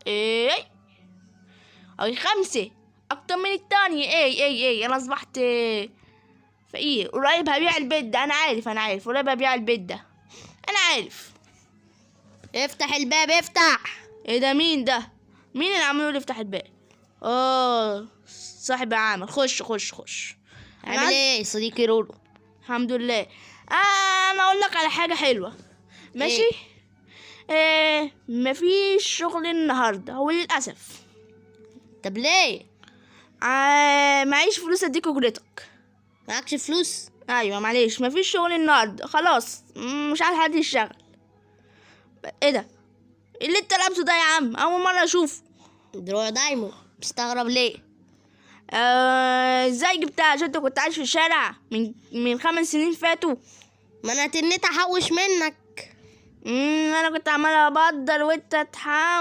ايه اي 5 اكتر من التانية. ايه انا اصبحت فقير. قريب هبيع البيت ده، انا عارف قريب هبيع البيت ده، انا عارف. افتح الباب افتح. ايه ده؟ مين ده؟ مين اللي عمال يقول افتح الباب؟ صاحب عامر. خش عامل ايه صديقي رورو؟ الحمد لله. انا اقول لك على حاجه حلوه، ماشي؟ مفيش شغل النهارده وللاسف. طب ليه؟ معيش فلوس اديك اجرتك. معكش فلوس؟ ايوه معلش، مفيش شغل النهارده خلاص، مش عارف حد يشتغل. ايه ده اللي انت لابسه ده يا عم؟ اول مره اشوفه. دروع دايمو. مستغرب ليه؟ ازاي جبتها؟ عشان انت كنت عايش في الشارع من 5 سنين فاتوا. ما انا تنيت احوش منك. انا كنت عمال ابدر وانت تحاول